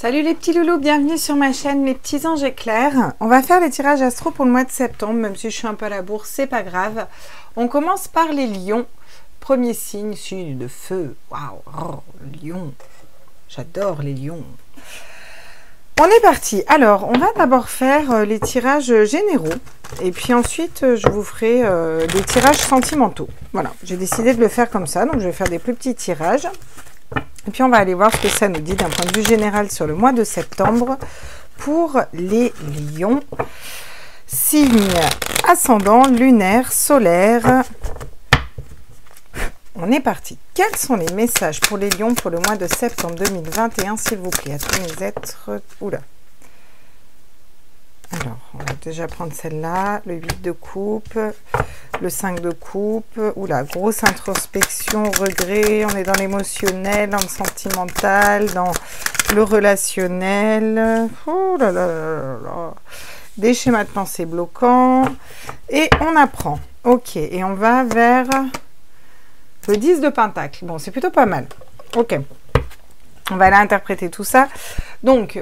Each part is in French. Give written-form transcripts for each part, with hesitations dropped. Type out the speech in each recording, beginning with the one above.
Salut les petits loulous, bienvenue sur ma chaîne Les Petits Anges Éclairs. On va faire les tirages astro pour le mois de septembre, même si je suis un peu à la bourre, c'est pas grave. On commence par les lions. Premier signe, signe de feu. Waouh, lion. J'adore les lions. On est parti. Alors, on va d'abord faire les tirages généraux. Et puis ensuite, je vous ferai des tirages sentimentaux. Voilà, j'ai décidé de le faire comme ça. Donc, je vais faire des plus petits tirages. Et puis, on va aller voir ce que ça nous dit d'un point de vue général sur le mois de septembre pour les lions. Signe ascendant, lunaire, solaire. On est parti. Quels sont les messages pour les lions pour le mois de septembre 2021, s'il vous plaît, à tous mes êtres? Oula. Alors, on va déjà prendre celle-là, le 8 de coupe, le 5 de coupe. Oula, grosse introspection, regret, on est dans l'émotionnel, dans le sentimental, dans le relationnel. Oh là là là là. Des schémas de pensée bloquants. Et on apprend. Ok, et on va vers le 10 de pentacle. Bon, c'est plutôt pas mal. Ok. On va aller interpréter tout ça. Donc,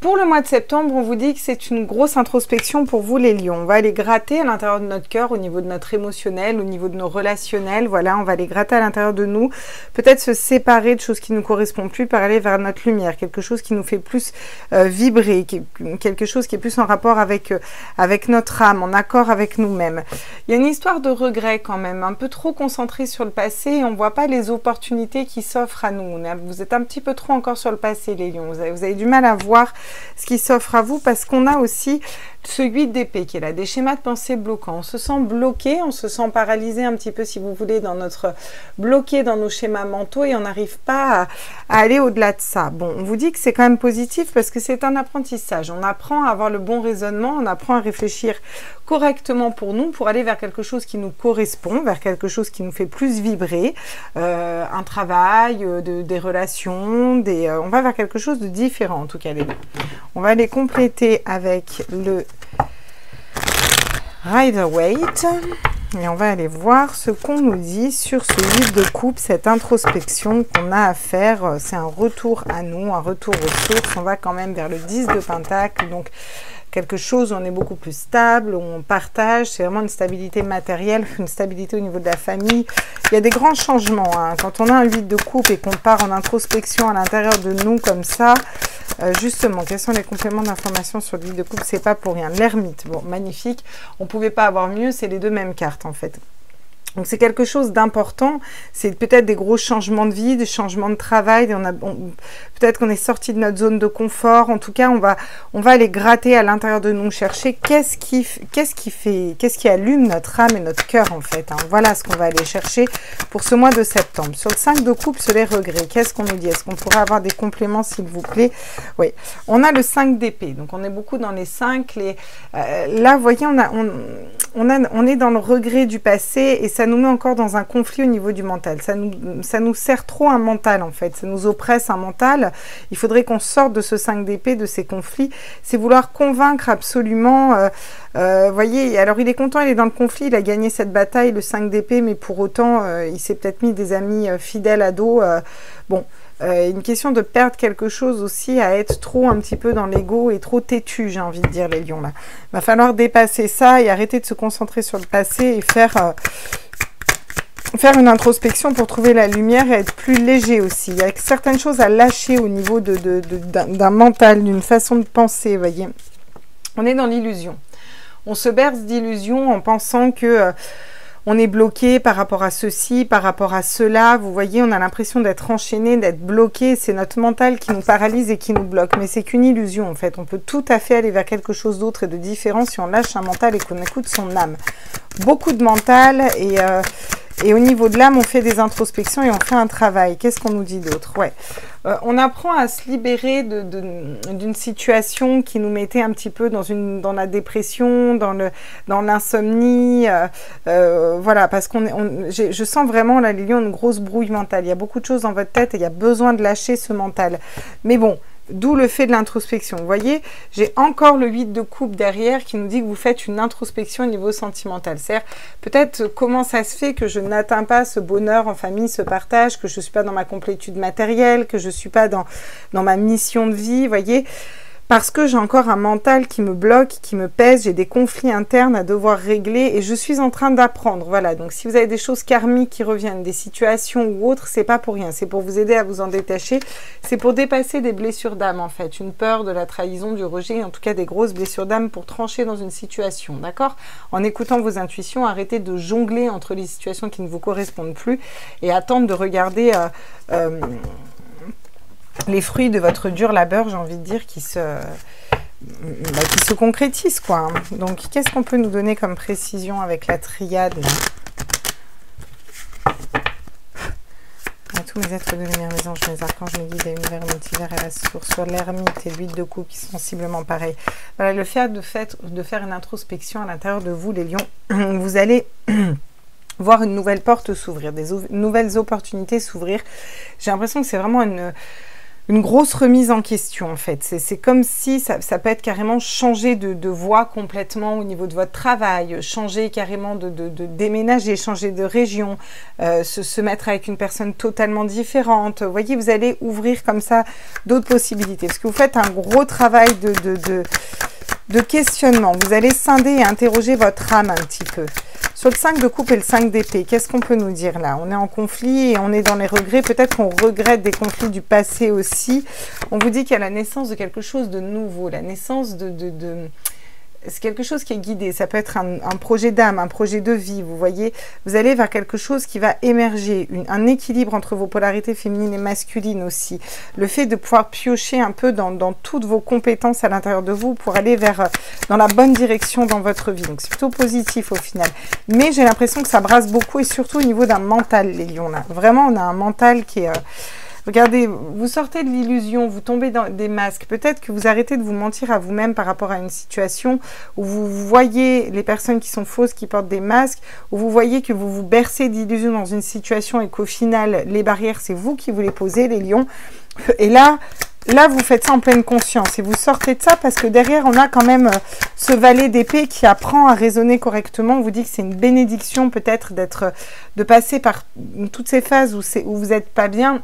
pour le mois de septembre, on vous dit que c'est une grosse introspection pour vous les lions. On va aller gratter à l'intérieur de notre cœur, au niveau de notre émotionnel, au niveau de nos relationnels. Voilà, on va aller gratter à l'intérieur de nous. Peut-être se séparer de choses qui ne nous correspondent plus, pour aller vers notre lumière. Quelque chose qui nous fait plus vibrer, quelque chose qui est plus en rapport avec notre âme, en accord avec nous-mêmes. Il y a une histoire de regret quand même, un peu trop concentré sur le passé et on ne voit pas les opportunités qui s'offrent à nous. Vous êtes un petit peu trop encore sur le passé les lions. Vous avez du mal à voir ce qui s'offre à vous parce qu'on a aussi ce 8 d'épée qui est là, des schémas de pensée bloquants. On se sent bloqué, on se sent paralysé un petit peu si vous voulez bloqué dans nos schémas mentaux et on n'arrive pas à aller au-delà de ça. Bon, on vous dit que c'est quand même positif parce que c'est un apprentissage. On apprend à avoir le bon raisonnement, on apprend à réfléchir correctement pour nous, pour aller vers quelque chose qui nous correspond, vers quelque chose qui nous fait plus vibrer, un travail, des relations, on va vers quelque chose de différent en tout cas les deux. On va les compléter avec le Rider-Waite et on va aller voir ce qu'on nous dit sur ce 8 de coupe, cette introspection qu'on a à faire. C'est un retour à nous, un retour aux sources. On va quand même vers le 10 de pentacle, donc quelque chose où on est beaucoup plus stable, où on partage, c'est vraiment une stabilité matérielle, une stabilité au niveau de la famille. Il y a des grands changements, hein. Quand on a un 8 de coupe et qu'on part en introspection à l'intérieur de nous comme ça, justement, quels sont les compléments d'information sur le 8 de coupe? C'est pas pour rien. L'ermite, bon, magnifique. On pouvait pas avoir mieux, c'est les deux mêmes cartes en fait. Donc c'est quelque chose d'important, c'est peut-être des gros changements de vie, des changements de travail, peut-être qu'on est sorti de notre zone de confort, en tout cas on va aller gratter à l'intérieur de nous, chercher qu'est-ce qui allume notre âme et notre cœur en fait, hein. Voilà ce qu'on va aller chercher pour ce mois de septembre. Sur le 5 de coupe, sur les regrets, qu'est-ce qu'on nous dit? Est-ce qu'on pourrait avoir des compléments s'il vous plaît? Oui, on a le 5 d'épée, donc on est beaucoup dans les 5, là vous voyez on est dans le regret du passé et ça nous met encore dans un conflit au niveau du mental. Ça nous sert trop un mental en fait. Ça nous oppresse un mental. Il faudrait qu'on sorte de ce 5 d'épée, de ces conflits. C'est vouloir convaincre absolument. Voyez, alors il est content, il est dans le conflit, il a gagné cette bataille, le 5 d'épée, mais pour autant, il s'est peut-être mis des amis fidèles à dos. Bon. Une question de perdre quelque chose aussi, à être trop un petit peu dans l'ego et trop têtu, j'ai envie de dire les lions là. Il va falloir dépasser ça et arrêter de se concentrer sur le passé et faire une introspection pour trouver la lumière et être plus léger aussi. Il y a certaines choses à lâcher au niveau d'un mental, d'une façon de penser, voyez. On est dans l'illusion. On se berce d'illusions en pensant que on est bloqué par rapport à ceci, par rapport à cela. Vous voyez, on a l'impression d'être enchaîné, d'être bloqué. C'est notre mental qui nous paralyse et qui nous bloque. Mais c'est qu'une illusion, en fait. On peut tout à fait aller vers quelque chose d'autre et de différent si on lâche un mental et qu'on écoute son âme. Beaucoup de mental et au niveau de l'âme, on fait des introspections et on fait un travail. Qu'est-ce qu'on nous dit d'autre? Ouais. On apprend à se libérer d'une situation qui nous mettait un petit peu dans la dépression, dans l'insomnie. Voilà, parce je sens vraiment là, les lions, une grosse brouille mentale. Il y a beaucoup de choses dans votre tête et il y a besoin de lâcher ce mental. Mais bon, D'où le fait de l'introspection. Vous voyez, j'ai encore le 8 de coupe derrière qui nous dit que vous faites une introspection au niveau sentimental. C'est-à-dire, peut-être comment ça se fait que je n'atteins pas ce bonheur en famille, ce partage, que je ne suis pas dans ma complétude matérielle, que je ne suis pas dans ma mission de vie, vous voyez. Parce que j'ai encore un mental qui me bloque, qui me pèse, j'ai des conflits internes à devoir régler et je suis en train d'apprendre. Voilà, donc si vous avez des choses karmiques qui reviennent, des situations ou autres, c'est pas pour rien, c'est pour vous aider à vous en détacher, c'est pour dépasser des blessures d'âme en fait, une peur de la trahison, du rejet, en tout cas des grosses blessures d'âme pour trancher dans une situation, d'accord? En écoutant vos intuitions, arrêtez de jongler entre les situations qui ne vous correspondent plus et attendre de regarder... les fruits de votre dur labeur, j'ai envie de dire, qui se concrétisent, quoi. Donc, qu'est-ce qu'on peut nous donner comme précision avec la triade, là? À tous mes êtres de lumière, mes anges, mes archanges, mes guides, l'univers, le multivers et la source, soit l'ermite et l'huile de coupe qui sont sensiblement pareils. Voilà, le fait de faire une introspection à l'intérieur de vous, les lions, vous allez... voir une nouvelle porte s'ouvrir, des nouvelles opportunités s'ouvrir. J'ai l'impression que c'est vraiment une grosse remise en question en fait. C'est comme si ça peut être carrément changer de voie complètement au niveau de votre travail, changer carrément de déménager, changer de région, se mettre avec une personne totalement différente. Vous voyez, vous allez ouvrir comme ça d'autres possibilités. Parce que vous faites un gros travail de questionnement. Vous allez scinder et interroger votre âme un petit peu. Sur le 5 de coupe et le 5 d'épée, qu'est-ce qu'on peut nous dire là? On est en conflit et on est dans les regrets. Peut-être qu'on regrette des conflits du passé aussi. On vous dit qu'il y a la naissance de quelque chose de nouveau, la naissance c'est quelque chose qui est guidé. Ça peut être un projet d'âme, un projet de vie, vous voyez. Vous allez vers quelque chose qui va émerger, un équilibre entre vos polarités féminines et masculines aussi. Le fait de pouvoir piocher un peu dans toutes vos compétences à l'intérieur de vous pour aller dans la bonne direction dans votre vie. Donc c'est plutôt positif au final. Mais j'ai l'impression que ça brasse beaucoup et surtout au niveau d'un mental, les lions là. Vraiment, on a un mental qui est... regardez, vous sortez de l'illusion, vous tombez dans des masques. Peut-être que vous arrêtez de vous mentir à vous-même par rapport à une situation où vous voyez les personnes qui sont fausses, qui portent des masques, où vous voyez que vous vous bercez d'illusions dans une situation et qu'au final, les barrières, c'est vous qui vous les posez, les lions. Et là, vous faites ça en pleine conscience et vous sortez de ça parce que derrière, on a quand même ce valet d'épée qui apprend à raisonner correctement. On vous dit que c'est une bénédiction peut-être de passer par toutes ces phases où vous n'êtes pas bien.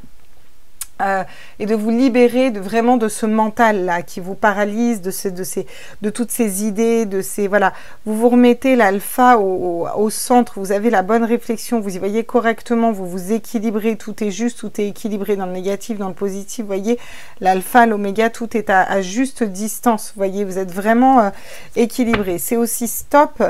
Et de vous libérer vraiment de ce mental là qui vous paralyse, de toutes ces idées, voilà, vous vous remettez l'alpha au centre, vous avez la bonne réflexion, vous y voyez correctement, vous vous équilibrez, tout est juste, tout est équilibré dans le négatif, dans le positif, vous voyez, l'alpha, l'oméga, tout est à juste distance, vous voyez, vous êtes vraiment équilibré. C'est aussi stop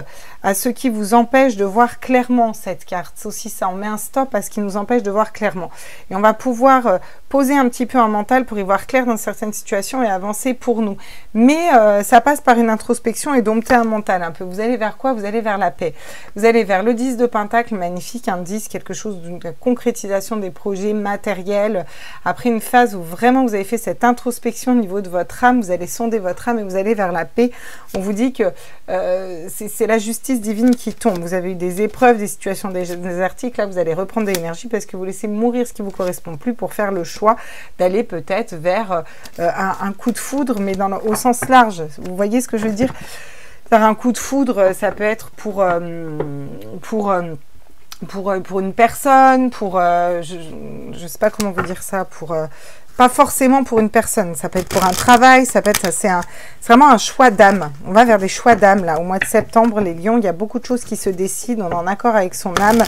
à ce qui vous empêche de voir clairement cette carte, c'est aussi ça, on met un stop à ce qui nous empêche de voir clairement. Et on va pouvoir poser un petit peu un mental pour y voir clair dans certaines situations et avancer pour nous. Mais ça passe par une introspection et dompter un mental un peu. Vous allez vers quoi? Vous allez vers la paix. Vous allez vers le 10 de Pentacle, magnifique, un 10, quelque chose d'une concrétisation des projets matériels. Après une phase où vraiment vous avez fait cette introspection au niveau de votre âme, vous allez sonder votre âme et vous allez vers la paix. On vous dit que c'est la justice divine qui tombe. Vous avez eu des épreuves, des situations des articles, là vous allez reprendre de l'énergie parce que vous laissez mourir ce qui vous correspond plus pour faire le choix d'aller peut-être vers un coup de foudre, mais au sens large. Vous voyez ce que je veux dire? Faire un coup de foudre, ça peut être pour une personne, je sais pas comment vous dire ça, pas forcément pour une personne, ça peut être pour un travail, ça peut être, c'est vraiment un choix d'âme. On va vers des choix d'âme là, au mois de septembre, les lions, il y a beaucoup de choses qui se décident, on est en accord avec son âme,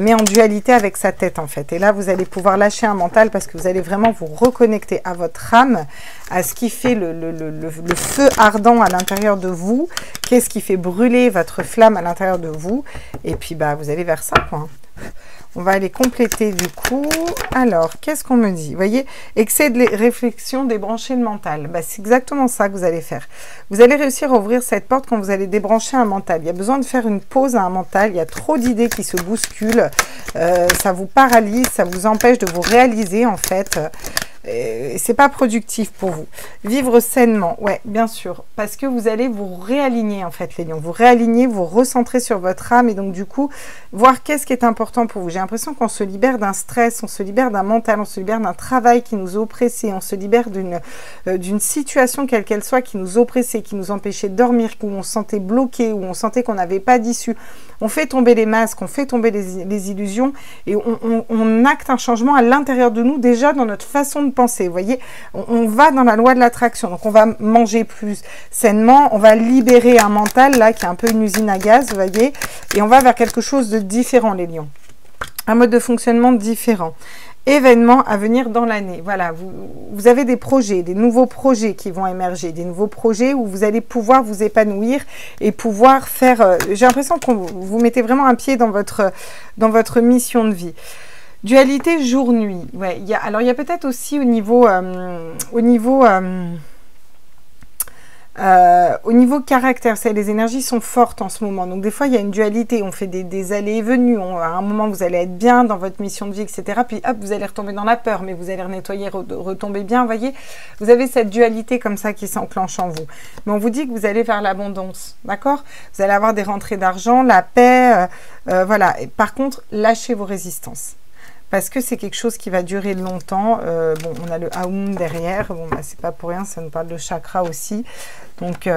mais en dualité avec sa tête en fait. Et là, vous allez pouvoir lâcher un mental parce que vous allez vraiment vous reconnecter à votre âme, à ce qui fait le feu ardent à l'intérieur de vous, qu'est-ce qui fait brûler votre flamme à l'intérieur de vous, et puis bah vous allez vers ça quoi. On va aller compléter du coup. Alors, qu'est-ce qu'on me dit? Vous voyez, excès de réflexion, débrancher le mental. Bah, c'est exactement ça que vous allez faire. Vous allez réussir à ouvrir cette porte quand vous allez débrancher un mental. Il y a besoin de faire une pause à un mental. Il y a trop d'idées qui se bousculent. Ça vous paralyse, ça vous empêche de vous réaliser en fait. c'est pas productif pour vous. Vivre sainement, ouais, bien sûr, parce que vous allez vous réaligner en fait les lions, vous réaligner, vous recentrer sur votre âme et donc du coup, voir qu'est-ce qui est important pour vous. J'ai l'impression qu'on se libère d'un stress, on se libère d'un mental, on se libère d'un travail qui nous oppressait, on se libère d'une situation quelle qu'elle soit qui nous oppressait, qui nous empêchait de dormir, où on se sentait bloqué, où on sentait qu'on n'avait pas d'issue. On fait tomber les masques, on fait tomber les illusions et on acte un changement à l'intérieur de nous déjà dans notre façon de penser. Vous voyez, on va dans la loi de l'attraction. Donc, on va manger plus sainement, on va libérer un mental là qui est un peu une usine à gaz, vous voyez, et on va vers quelque chose de différent, les lions. Un mode de fonctionnement différent. Événements à venir dans l'année. Voilà, vous avez des projets, des nouveaux projets qui vont émerger, des nouveaux projets où vous allez pouvoir vous épanouir et pouvoir faire... j'ai l'impression que vous mettez vraiment un pied dans votre mission de vie. Dualité jour-nuit. Ouais, alors, il y a peut-être aussi au niveau caractère, les énergies sont fortes en ce moment. Donc, des fois, il y a une dualité. On fait des allées et venues. À un moment, vous allez être bien dans votre mission de vie, etc. Puis, hop, vous allez retomber dans la peur, mais vous allez nettoyer, retomber bien. Vous voyez, vous avez cette dualité comme ça qui s'enclenche en vous. Mais on vous dit que vous allez vers l'abondance, d'accord? Vous allez avoir des rentrées d'argent, la paix, voilà. Et par contre, lâchez vos résistances. Parce que c'est quelque chose qui va durer longtemps. Bon, on a le Aum derrière. Bon, bah, c'est pas pour rien, ça nous parle de chakra aussi. Donc, il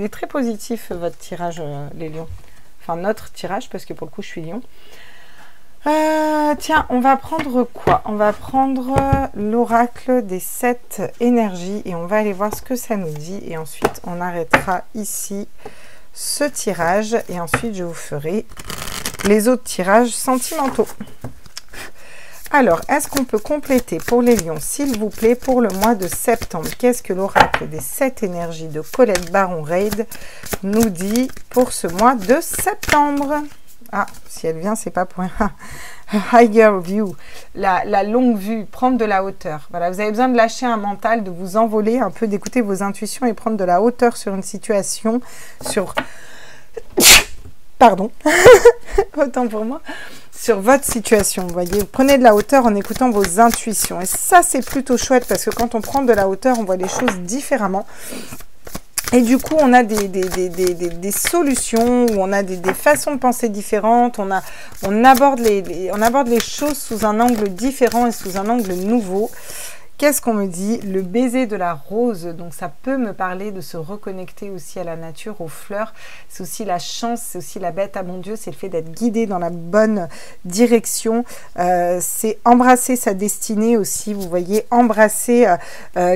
est très positif, votre tirage, les lions. Enfin, notre tirage, parce que pour le coup, je suis lion. Tiens, on va prendre quoi? On va prendre l'oracle des 7 énergies et on va aller voir ce que ça nous dit. Et ensuite, on arrêtera ici ce tirage. Et ensuite, je vous ferai les autres tirages sentimentaux. Alors, est-ce qu'on peut compléter pour les lions, s'il vous plaît, pour le mois de septembre? Qu'est-ce que l'oracle des 7 énergies de Colette Baron-Reid nous dit pour ce mois de septembre? Ah, si elle vient, c'est pas pour rien. Higher view, la longue vue, prendre de la hauteur. Voilà, vous avez besoin de lâcher un mental, de vous envoler un peu, d'écouter vos intuitions et prendre de la hauteur sur une situation, sur... Pardon, autant pour moi, sur votre situation, vous voyez, vous prenez de la hauteur en écoutant vos intuitions, et ça c'est plutôt chouette, parce que quand on prend de la hauteur, on voit les choses différemment, et du coup on a des solutions, ou on a des façons de penser différentes, on aborde les choses sous un angle différent et sous un angle nouveau. Qu'est-ce qu'on me dit? Le baiser de la rose, donc ça peut me parler de se reconnecter aussi à la nature, aux fleurs. C'est aussi la chance, c'est aussi la bête à mon Dieu, c'est le fait d'être guidé dans la bonne direction. C'est embrasser sa destinée aussi, vous voyez, embrasser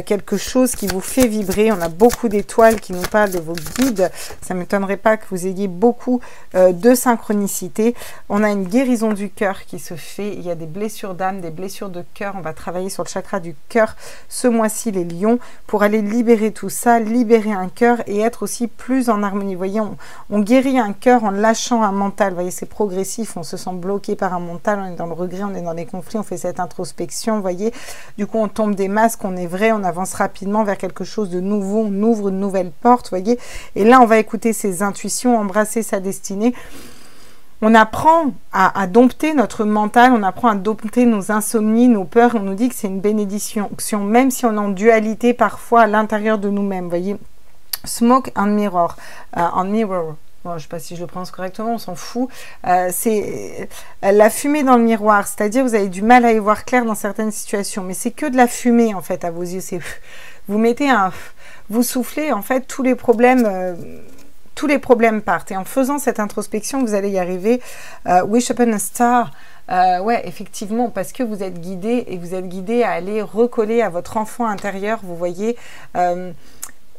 quelque chose qui vous fait vibrer. On a beaucoup d'étoiles qui nous parlent de vos guides. Ça ne m'étonnerait pas que vous ayez beaucoup de synchronicité. On a une guérison du cœur qui se fait. Il y a des blessures d'âme, des blessures de cœur. On va travailler sur le chakra du cœur ce mois-ci, les lions, pour aller libérer tout ça, libérer un cœur et être aussi plus en harmonie. Vous voyez, on guérit un cœur en lâchant un mental. Vous voyez, c'est progressif, on se sent bloqué par un mental, on est dans le regret, on est dans des conflits, on fait cette introspection, vous voyez. Du coup, on tombe des masques, on est vrai, on avance rapidement vers quelque chose de nouveau, on ouvre une nouvelle porte, vous voyez. Et là, on va écouter ses intuitions, embrasser sa destinée. On apprend à dompter notre mental, on apprend à dompter nos insomnies, nos peurs. On nous dit que c'est une bénédiction, même si on est en dualité parfois à l'intérieur de nous-mêmes. Vous voyez, smoke and mirror, bon, je ne sais pas si je le prononce correctement, on s'en fout. C'est la fumée dans le miroir, c'est-à-dire vous avez du mal à y voir clair dans certaines situations, mais c'est que de la fumée en fait à vos yeux. C'est vous mettez vous soufflez en fait tous les problèmes partent. Et en faisant cette introspection, vous allez y arriver. Wish upon a star. Ouais, effectivement, parce que vous êtes guidé et vous êtes guidé à aller recoller à votre enfant intérieur. Vous voyez,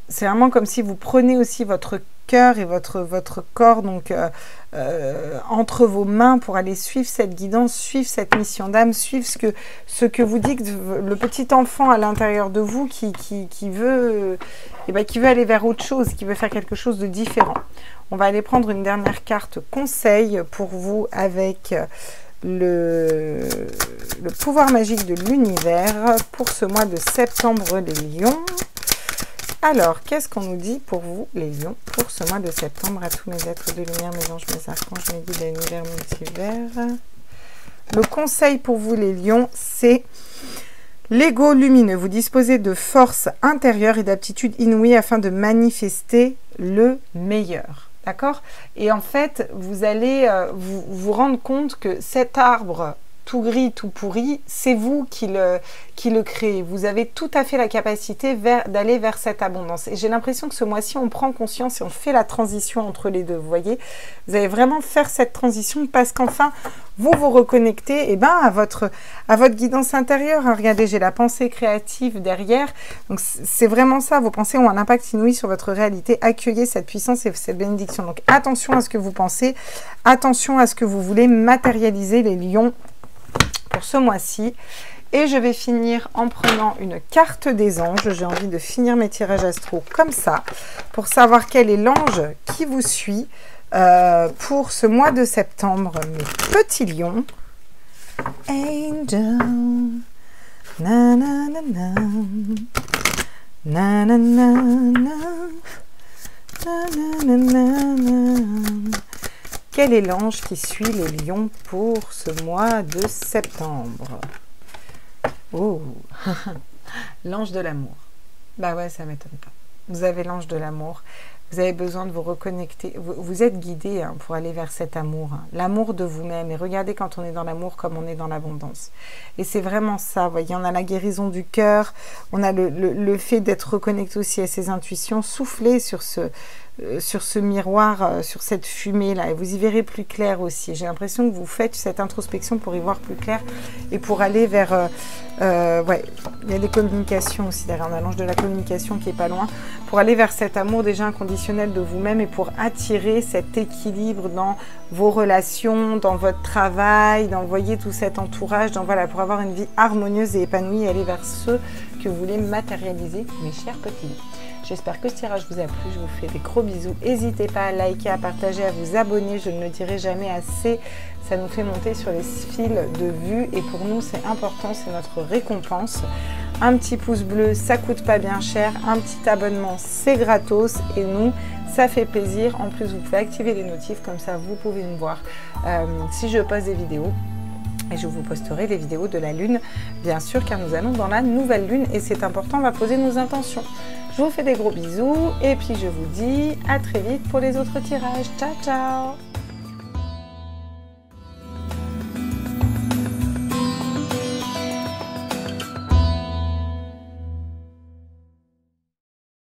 c'est vraiment comme si vous prenez aussi votre cœur et votre corps donc entre vos mains pour aller suivre cette guidance, suivre cette mission d'âme, suivre ce que vous dit le petit enfant à l'intérieur de vous qui veut aller vers autre chose, qui veut faire quelque chose de différent. On va aller prendre une dernière carte conseil pour vous avec le pouvoir magique de l'univers pour ce mois de septembre, les lions. Alors, qu'est-ce qu'on nous dit pour vous, les lions, pour ce mois de septembre, à tous mes êtres de lumière, mes anges, mes archanges, mes guides, l'univers multivers? Le conseil pour vous, les lions, c'est L'ego lumineux, vous disposez de force intérieure et d'aptitude inouïe afin de manifester le meilleur. D'accord? Et en fait, vous allez vous rendre compte que cet arbre tout gris, tout pourri, c'est vous qui le créez. Vous avez tout à fait la capacité d'aller vers cette abondance. Et j'ai l'impression que ce mois-ci, on prend conscience et on fait la transition entre les deux. Vous voyez, vous allez vraiment faire cette transition parce qu'enfin, vous vous reconnectez à votre guidance intérieure. Hein. Regardez, j'ai la pensée créative derrière. Donc, c'est vraiment ça. Vos pensées ont un impact inouï sur votre réalité. Accueillez cette puissance et cette bénédiction. Donc, attention à ce que vous pensez. Attention à ce que vous voulez matérialiser, les lions, pour ce mois-ci. Et je vais finir en prenant une carte des anges. J'ai envie de finir mes tirages astro comme ça pour savoir quel est l'ange qui vous suit pour ce mois de septembre, mes petits lions. Angel, na na na na, na na na na, na na na na. Quel est l'ange qui suit les lions pour ce mois de septembre? Oh, l'ange de l'amour. Bah ouais, ça m'étonne pas. Vous avez l'ange de l'amour. Vous avez besoin de vous reconnecter. Vous êtes guidé pour aller vers cet amour. L'amour de vous-même. Et regardez quand on est dans l'amour comme on est dans l'abondance. Et c'est vraiment ça. Vous voyez, on a la guérison du cœur. On a le fait d'être reconnecté aussi à ses intuitions. Soufflez sur ce miroir, sur cette fumée là, et vous y verrez plus clair aussi. J'ai l'impression que vous faites cette introspection pour y voir plus clair et pour aller vers ouais, il y a des communications aussi derrière, on a l'ange de la communication qui est pas loin, pour aller vers cet amour déjà inconditionnel de vous-même et pour attirer cet équilibre dans vos relations, dans votre travail, dans, voyez, tout cet entourage, dans, voilà, pour avoir une vie harmonieuse et épanouie et aller vers ce que vous voulez matérialiser, mes chers petits. J'espère que ce tirage vous a plu, je vous fais des gros bisous. N'hésitez pas à liker, à partager, à vous abonner, je ne le dirai jamais assez. Ça nous fait monter sur les fils de vue et pour nous c'est important, c'est notre récompense. Un petit pouce bleu, ça coûte pas bien cher, un petit abonnement c'est gratos et nous ça fait plaisir. En plus vous pouvez activer les notifs, comme ça vous pouvez me voir si je poste des vidéos. Et je vous posterai les vidéos de la lune, bien sûr, car nous allons dans la nouvelle lune et c'est important, on va poser nos intentions. Je vous fais des gros bisous et puis je vous dis à très vite pour les autres tirages. Ciao, ciao!